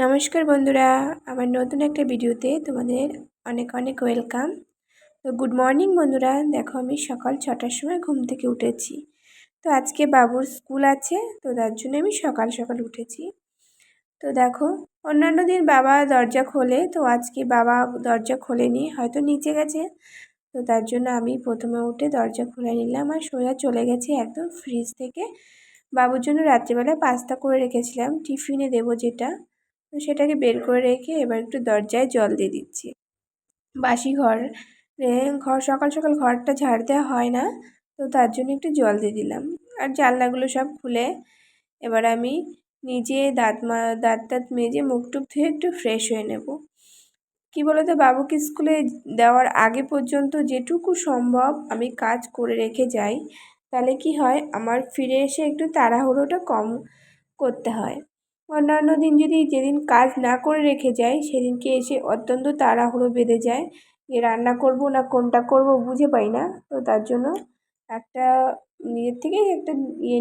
নমস্কার বন্ধুরা, আমার নতুন একটা ভিডিওতে তোমাদের অনেক অনেক ওয়েলকাম। তো গুড মর্নিং বন্ধুরা। দেখো আমি সকাল 6টার সময় ঘুম থেকে উঠেছি। তো আজকে বাবুর স্কুল আছে, তো তার জন্য আমি সকাল সকাল উঠেছি। তো দেখো, অন্যান্য দিন বাবা দরজা খোলে, তো আজকে বাবা দরজা খোলেনি, হয়তো নিচে গেছে। তো তার জন্য আমি প্রথমে উঠে দরজা খুলে নিলাম আর সোজা চলে গেছি একদম ফ্রিজ থেকে বাবুর জন্য রাত্রিবেলা পাস্তা করে রেখেছিলাম, টিফিনে দেবো যেটা। তো সেটাকে বের করে রেখে এবার একটু দরজায় জল দিয়ে দিচ্ছি। বাসি ঘর ঘর সকাল সকাল ঘরটা ঝাড় দেওয়া হয় না, তো তার জন্য একটু জল দিয়ে দিলাম। আর জানলাগুলো সব খুলে এবার আমি নিজে দাঁত টাত মেজে মুখ টুক ধুয়ে একটু ফ্রেশ হয়ে নেব। কি বলতো, বাবুকে স্কুলে দেওয়ার আগে পর্যন্ত যেটুকু সম্ভব আমি কাজ করে রেখে যাই, তাহলে কি হয়, আমার ফিরে এসে একটু তাড়াহুড়োটা কম করতে হয়। অন্যান্য দিন যদি যেদিন কাজ না করে রেখে যাই, সেদিনকে এসে অত্যন্ত তাড়াহুড়ো বেঁধে যায়, যে রান্না করব না কোনটা করব বুঝে পাই না। তো তার জন্য একটা নিজের থেকেই একটা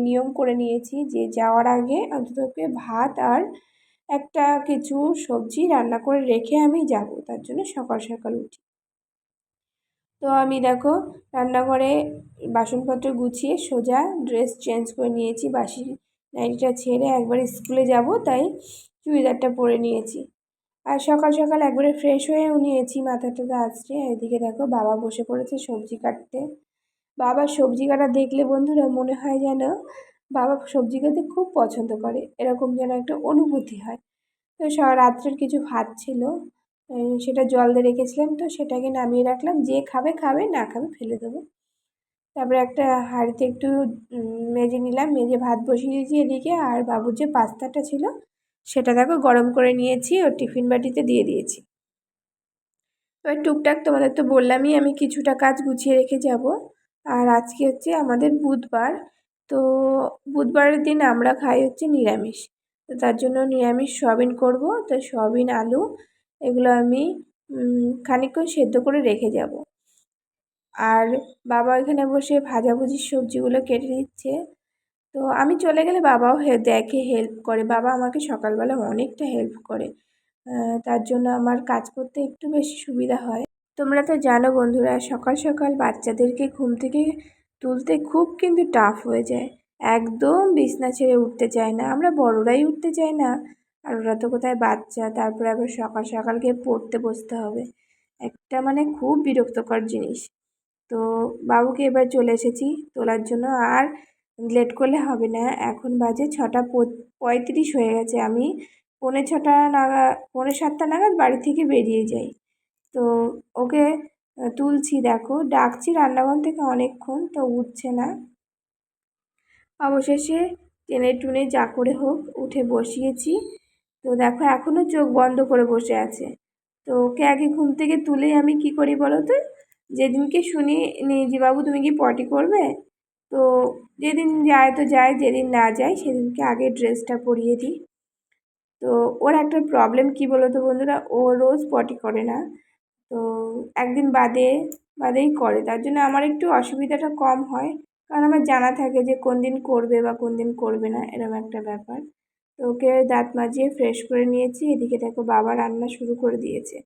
নিয়ম করে নিয়েছি যে যাওয়ার আগে অন্ততপক্ষে ভাত আর একটা কিছু সবজি রান্না করে রেখে আমি যাব, তার জন্য সকাল সকাল উঠি। তো আমি দেখো রান্নাঘরে বাসনপত্র গুছিয়ে সোজা ড্রেস চেঞ্জ করে নিয়েছি, বাসি নাইটিটা ছেড়ে একবারে স্কুলে যাব, তাই চুড়িদারটা পরে নিয়েছি। আর সকাল সকাল একবারে ফ্রেশ হয়েও নিয়েছি, মাথা টাথা আঁচড়ে। এদিকে দেখো বাবা বসে পড়েছে সবজি কাটতে। বাবা সবজি কাটা দেখলে বন্ধুরা মনে হয় যেন বাবা সবজি কাটতে খুব পছন্দ করে, এরকম যেন একটা অনুভূতি হয়। তো রাত্রের কিছু ভাত ছিল, সেটা জল দিয়ে রেখেছিলাম, তো সেটাকে নামিয়ে রাখলাম, যে খাবে খাবে, না খাবে ফেলে দেবো। তারপরে একটা হাঁড়িতে একটু মেজে নিলাম, মেজে ভাত বসিয়ে দিয়েছি এদিকে। আর বাবুর যে পাস্তাটা ছিল সেটা দেখো গরম করে নিয়েছি, ওর টিফিন বাটিতে দিয়ে দিয়েছি। এবার টুকটাক তোমাদের তো বললামই আমি কিছুটা কাজ গুছিয়ে রেখে যাব। আর আজকে হচ্ছে আমাদের বুধবার, তো বুধবারের দিন আমরা খাই হচ্ছে নিরামিষ। তো তার জন্য নিরামিষ সয়াবিন করব, তো সয়াবিন আলু এগুলো আমি খানিকক্ষণ সেদ্ধ করে রেখে যাব। আর বাবা এখানে বসে ভাজাভুজির সবজিগুলো কেটে দিচ্ছে। তো আমি চলে গেলে বাবাও দেখে, হেল্প করে। বাবা আমাকে সকালবেলা অনেকটা হেল্প করে, তার জন্য আমার কাজ করতে একটু বেশি সুবিধা হয়। তোমরা তো জানো বন্ধুরা, সকাল সকাল বাচ্চাদেরকে ঘুম থেকে তুলতে খুব কিন্তু টাফ হয়ে যায়, একদম বিছনা ছেড়ে উঠতে চায় না, আমরা বড়রাই উঠতে চাই না, আর ওরা তো কোথায় বাচ্চা, তারপরে আবার সকাল সকাল গিয়ে পড়তে বসতে হবে, একটা মানে খুব বিরক্তকর জিনিস। তো বাবুকে এবার চলে এসেছি তোলার জন্য, আর লেট করলে হবে না। এখন বাজে 6:35 হয়ে গেছে, আমি 6:45 নাগাদ বাড়ি থেকে বেরিয়ে যাই। তো ওকে তুলছি, দেখো ডাকছি রান্নাঘর থেকে অনেকক্ষণ, তো উঠছে না। অবশেষে টেনে টুনে যা করে হোক উঠে বসিয়েছি। তো দেখো এখনও চোখ বন্ধ করে বসে আছে। তো ওকে আগে ঘুম থেকে তুলেই আমি কি করি বলো তো, যেদিনকে শুনি যে বাবু তুমি কি পটি করবে, তো যেদিন যায় তো যায়, যেদিন না যায় সেদিনকে আগে ড্রেসটা পরিয়ে দিই। তো ওর একটা প্রবলেম কি বলো তো বন্ধুরা, ও রোজ পটি করে না, তো একদিন বাদেই করে, তার জন্য আমার একটু অসুবিধাটা কম হয়, কারণ আমার জানা থাকে যে কোন দিন করবে বা কোন দিন করবে না, এরকম একটা ব্যাপার। তো ওকে দাঁত মাজিয়ে ফ্রেশ করে নিয়েছি, এদিকে দেখো বাবা রান্না শুরু করে দিয়েছে।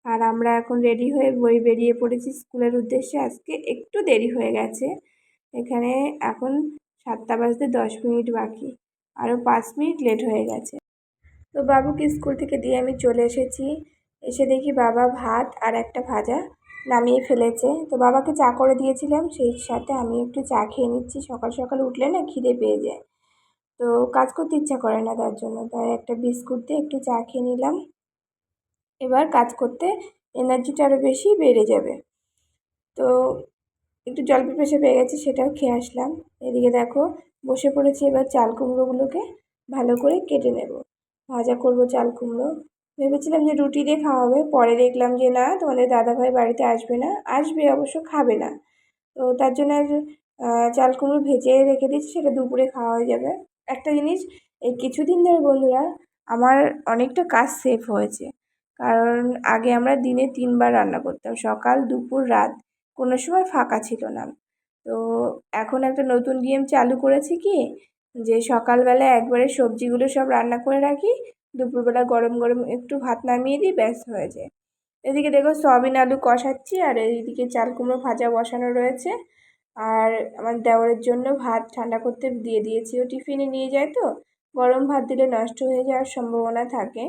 আর আমরা এখন রেডি হয়ে বেরিয়ে পড়েছি স্কুলের উদ্দেশ্যে। আজকে একটু দেরি হয়ে গেছে, এখানে এখন 7:10 বাকি, আরও 5 মিনিট লেট হয়ে গেছে। তো বাবুকে স্কুল থেকে দিয়ে আমি চলে এসেছি, এসে দেখি বাবা ভাত আর একটা ভাজা নামিয়ে ফেলেছে। তো বাবাকে চা করে দিয়েছিলাম, সেই সাথে আমি একটু চা খেয়ে নিচ্ছি, সকাল সকাল উঠলে না খিদে পেয়ে যায়, তো কাজ করতে ইচ্ছা করে না, তার জন্য তাই একটা বিস্কুট দিয়ে একটু চা খেয়ে নিলাম। এবার কাজ করতে এনার্জিটা আরও বেশি বেড়ে যাবে। তো একটু জল পিপাসা পেয়ে গেছে, সেটাও খেয়ে আসলাম। এদিকে দেখো বসে পড়েছি, এবার চাল কুমড়োগুলোকে ভালো করে কেটে নেব, ভাজা করব চাল কুমড়ো। ভেবেছিলাম যে রুটি দিয়ে খাওয়া হবে, পরে দেখলাম যে না, তোমাদের দাদাভাই বাড়িতে আসবে না, আসবে অবশ্য, খাবে না। তো তার জন্য আর চাল কুমড়ো ভেজে রেখে দিয়েছি, সেটা দুপুরে খাওয়া হয়ে যাবে। একটা জিনিস, এই কিছুদিন ধরে বন্ধুরা আমার অনেকটা কাজ সেভ হয়েছে, কারণ আগে আমরা দিনে 3বার রান্না করতাম, সকাল দুপুর রাত, কোনো সময় ফাঁকা ছিল না। তো এখন একটা নতুন নিয়ম চালু করেছি কি, যে সকালবেলা একবারে সবজিগুলো সব রান্না করে রাখি, দুপুরবেলা গরম গরম একটু ভাত নামিয়ে দিই, ব্যাস হয়ে যায়। এদিকে দেখো সয়াবিন আলু কষাচ্ছি, আর এইদিকে চাল কুমড়ো ভাজা বসানো রয়েছে। আর আমার দেওরের জন্য ভাত ঠান্ডা করতে দিয়ে দিয়েছি, ও টিফিনে নিয়ে যায় তো, গরম ভাত দিলে নষ্ট হয়ে যাওয়ার সম্ভাবনা থাকে।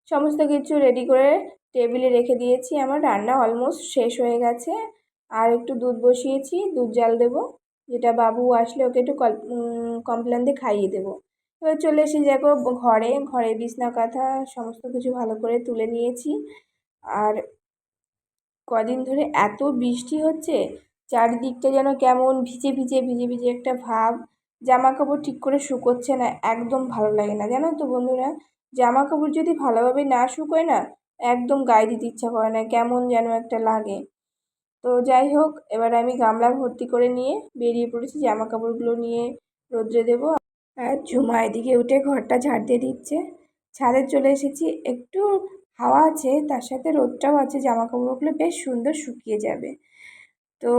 সমস্ত কিছু রেডি করে টেবিলে রেখে দিয়েছি। আমার রান্না অলমোস্ট শেষ হয়ে গেছে। আর একটু দুধ বসিয়েছি, দুধ জাল দেবো, যেটা বাবু আসলে ওকে একটু কমপ্লেন দিয়ে খাইয়ে দেবো। এবার চলে এসে দেখো ঘরে ঘরে বিছনা কাঁথা সমস্ত কিছু ভালো করে তুলে নিয়েছি। আর কদিন ধরে এত বৃষ্টি হচ্ছে, চারিদিকটা যেন কেমন ভিজে ভিজে ভিজে ভিজে একটা ভাব। জামা কাপড় ঠিক করে শুকোচ্ছে না, একদম ভালো লাগে না জানো তো বন্ধুরা। জামা কাপড় যদি ভালোভাবে না শুকোয় না, একদম গায়ে দিতে ইচ্ছা করে না, কেমন যেন একটা লাগে। তো যাই হোক, এবার আমি গামলা ভর্তি করে নিয়ে বেরিয়ে পড়েছি জামা কাপড়গুলো নিয়ে রোদ্রে দেবো। আর ঝুমা এদিকে উঠে ঘরটা ঝাড় দিয়ে দিচ্ছে। ছাদে চলে এসেছি, একটু হাওয়া আছে, তার সাথে রোদটাও আছে, জামা কাপড়গুলো বেশ সুন্দর শুকিয়ে যাবে। তো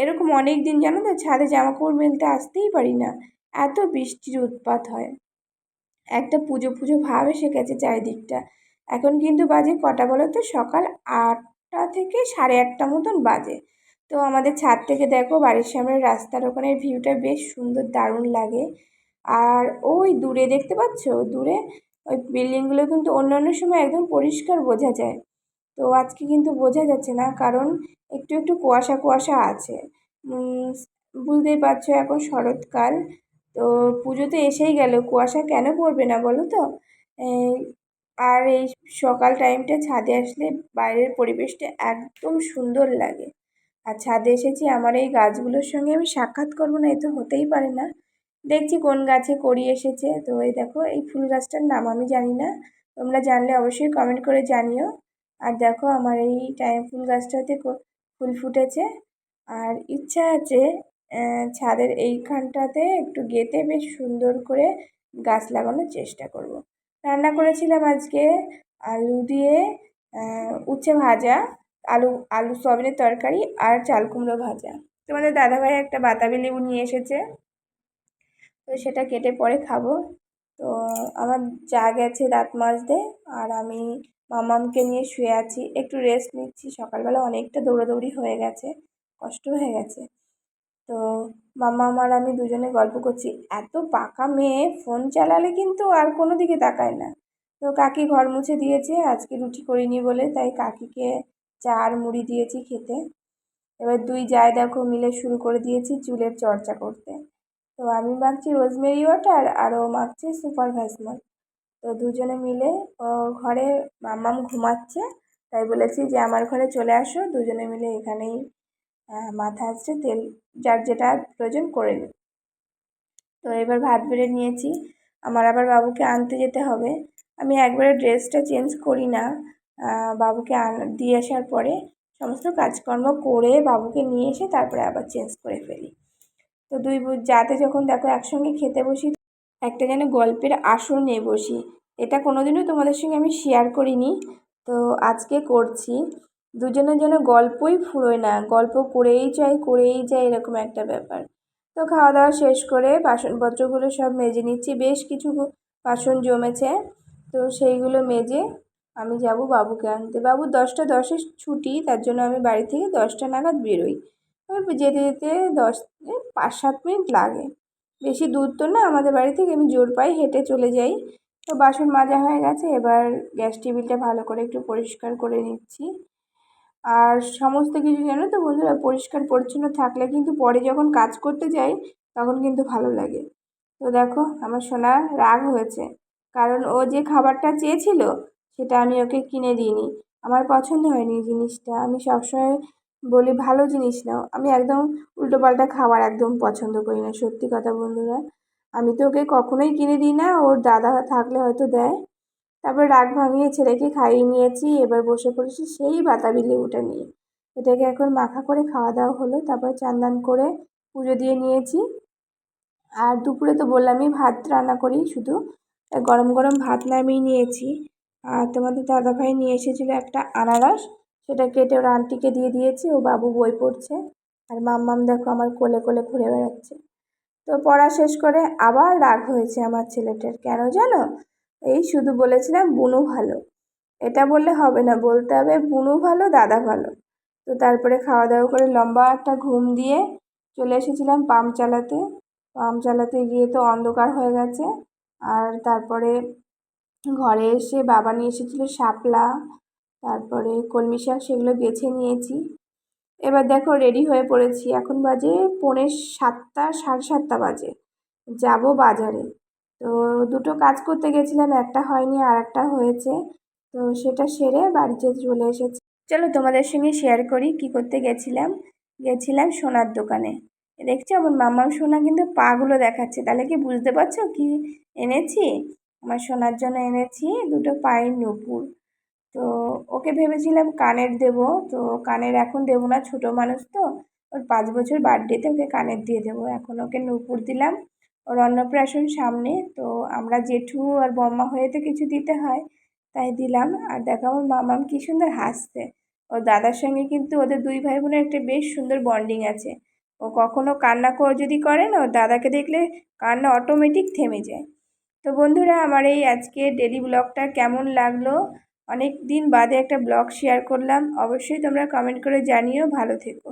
এরকম অনেক দিন জানো তো ছাদে জামা কাপড় মেলতে আসতেই পারি না, এত বৃষ্টির উৎপাত হয়। একটা পুজো পুজো ভাব এসে গেছে চারিদিকটা। এখন কিন্তু বাজে কটা বলো তো, সকাল 8টা থেকে 8:30 মতন বাজে। তো আমাদের ছাদ থেকে দেখো বাড়ির সামনের রাস্তার ওখানের ভিউটা বেশ সুন্দর, দারুণ লাগে। আর ওই দূরে দেখতে পাচ্ছ, দূরে ওই বিল্ডিংগুলো কিন্তু অন্যান্য সময় একদম পরিষ্কার বোঝা যায়। তো আজকে কিন্তু বোঝা যাচ্ছে না, কারণ একটু একটু কুয়াশা কুয়াশা আছে। বুঝতেই পারছো এখন শরৎকাল, তো পুজো তো এসেই গেল, কুয়াশা কেন পড়বে না বলো তো। এই আর এই সকাল টাইমটা ছাদে আসলে বাইরের পরিবেশটা একদম সুন্দর লাগে। আর ছাদে এসেছি, আমার এই গাছগুলোর সঙ্গে আমি সাক্ষাৎ করবো না, এ তো হতেই পারে না। দেখছি কোন গাছে কড়ি এসেছে, তো এই দেখো এই ফুল গাছটার নাম আমি জানি না, তোমরা জানলে অবশ্যই কমেন্ট করে জানিও। আর দেখো আমার এই টাইম ফুল গাছটাতে ফুল ফুটেছে। আর ইচ্ছা আছে ছাদের এইখানটাতে একটু গেঁথে বেশ সুন্দর করে গাছ লাগানোর চেষ্টা করব। রান্না করেছিলাম আজকে আলু দিয়ে উচ্ছে ভাজা, আলু আলু সয়াবিনের তরকারি, আর চাল কুমড়ো ভাজা। তোমাদের দাদাভাই একটা বাতাবি লেবু নিয়ে এসেছে, তো সেটা কেটে পরে খাবো। তো আমার যা গেছে দাঁত মাজতে, আর আমি মামামকে নিয়ে শুয়ে আছি, একটু রেস্ট নিচ্ছি। সকালবেলা অনেকটা দৌড়াদৌড়ি হয়ে গেছে, কষ্ট হয়ে গেছে। তো মাম্মা আর আমি দুজনে গল্প করছি। এত পাকা মেয়ে, ফোন চালালে কিন্তু আর কোনো দিকে তাকায় না। তো কাকি ঘর মুছে দিয়েছে, আজকে রুটি করিনি বলে, তাই কাকিকে চা আর মুড়ি দিয়েছি খেতে। এবার দুই জায় দেখো মিলে শুরু করে দিয়েছি চুলের চর্চা করতে। তো আমি মাখছি রোজমেরি ওয়াটার, আর ও মাখছে সুপার ভ্যাসমল। তো দুজনে মিলে, ও ঘরে মাম্মাম ঘুমাচ্ছে, তাই বলেছি যে আমার ঘরে চলে আসো, দুজনে মিলে এখানেই মাথা আঁচড়ে তেল যার যেটা প্রয়োজন করে নিই। তো এবার ভাত বেড়ে নিয়েছি, আমার আবার বাবুকে আনতে যেতে হবে। আমি একবারে ড্রেসটা চেঞ্জ করি না, বাবুকে দিয়ে আসার পরে সমস্ত কাজকর্ম করে বাবুকে নিয়ে এসে তারপরে আবার চেঞ্জ করে ফেলি। তো দুই যাতে যখন দেখো একসঙ্গে খেতে বসি, একটা যেন গল্পের আসরে বসি। এটা কোনোদিনও তোমাদের সঙ্গে আমি শেয়ার করিনি, তো আজকে করছি। দুজনের যেন গল্পই ফুরোয় না, গল্প করেই যায় এরকম একটা ব্যাপার। তো খাওয়া দাওয়া শেষ করে বাসনপত্রগুলো সব মেজে নিচ্ছি, বেশ কিছু বাসন জমেছে। তো সেইগুলো মেজে আমি যাব বাবুকে আনতে। বাবুর 10টা 10-এ ছুটি, তার জন্য আমি বাড়ি থেকে 10টা নাগাদ বেরোই। যেতে যেতে 5-7 মিনিট লাগে, বেশি দূর তো না আমাদের বাড়ি থেকে, আমি জোর পায়ে হেঁটে চলে যাই। তো বাসন মাজা হয়ে গেছে, এবার গ্যাস টেবিলটা ভালো করে একটু পরিষ্কার করে নিচ্ছি। আর সমস্ত কিছু জানো তো বন্ধুরা, পরিষ্কার পরিচ্ছন্ন থাকলে কিন্তু পরে যখন কাজ করতে যাই তখন কিন্তু ভালো লাগে। তো দেখো আমার সোনা রাগ হয়েছে, কারণ ও যে খাবারটা চেয়েছিল সেটা আমি ওকে কিনে দিইনি। আমার পছন্দ হয়নি জিনিসটা, আমি সবসময় বলি ভালো জিনিস নাও, আমি একদম উল্টোপাল্টা খাবার একদম পছন্দ করি না, সত্যি কথা বন্ধুরা। আমি তো ওকে কখনোই কিনে দিই না, ওর দাদা থাকলে হয়তো দেয়। তারপর রাগ ভাঙিয়ে ছেলেকে খাইয়ে নিয়েছি, এবার বসে পড়েছি সেই বাতাবি লেবুটা নিয়ে। এটাকে এখন মাখা করে খাওয়া দাওয়া হলো, তারপর চান দান করে পুজো দিয়ে নিয়েছি। আর দুপুরে তো বললামই ভাত রান্না করি শুধু, গরম গরম ভাত নামিয়ে নিয়েছি। আর তোমাদের দাদাভাই নিয়ে এসেছিলো একটা আনারস, সেটা কেটে ওর আন্টিকে দিয়ে দিয়েছি, ও বাবু বই পড়ছে। আর মাম্মাম দেখো আমার কোলে কোলে ঘুরে বেড়াচ্ছে। তো পড়া শেষ করে আবার রাগ হয়েছে আমার ছেলেটার, কেন জানো? এই শুধু বলেছিলাম বুনু ভালো, এটা বললে হবে না, বলতে হবে বুনু ভালো দাদা ভালো। তো তারপরে খাওয়া দাওয়া করে লম্বা একটা ঘুম দিয়ে চলে এসেছিলাম পাম্প চালাতে। পাম্প চালাতে গিয়ে তো অন্ধকার হয়ে গেছে। আর তারপরে ঘরে এসে বাবা নিয়ে এসেছিলো শাপলা, তারপরে কলমি শাক, সেগুলো বেছে নিয়েছি। এবার দেখো রেডি হয়ে পড়েছি, এখন বাজে 6:45, 7:30 বাজে, যাব বাজারে। তো দুটো কাজ করতে গেছিলাম, একটা হয়নি আর একটা হয়েছে, তো সেটা সেরে বাড়িতে চলে এসেছি। চলো তোমাদের সঙ্গে শেয়ার করি কি করতে গেছিলাম। গেছিলাম সোনার দোকানে। দেখছো আমার মাম্মাম সোনা কিন্তু পাগুলো দেখাচ্ছে, তাহলে কি বুঝতে পারছো কি এনেছি? আমার সোনার জন্য এনেছি দুটো পায়ের নূপুর। তো ওকে ভেবেছিলাম কানের দেব, তো কানের এখন দেবো না, ছোটো মানুষ তো, ওর 5 বছর বার্থডেতে ওকে কানের দিয়ে দেবো। এখন ওকে নূপুর দিলাম, ওর অন্নপ্রাশন সামনে, তো আমরা জেঠু আর বম্মা হয়ে তো কিছু দিতে হয়, তাই দিলাম। আর দেখো আমার মামাম কি সুন্দর হাসছে। ওর দাদার সঙ্গে কিন্তু ওদের দুই ভাই বোনের একটা বেশ সুন্দর বন্ডিং আছে। ও কখনো কান্না যদি করে না, ওর দাদাকে দেখলে কান্না অটোমেটিক থেমে যায়। তো বন্ধুরা, আমার এই আজকে ডেলি ব্লগটা কেমন লাগলো, অনেক দিন বাদে একটা ব্লগ শেয়ার করলাম, অবশ্যই তোমরা কমেন্ট করে জানিও। ভালো থেকো।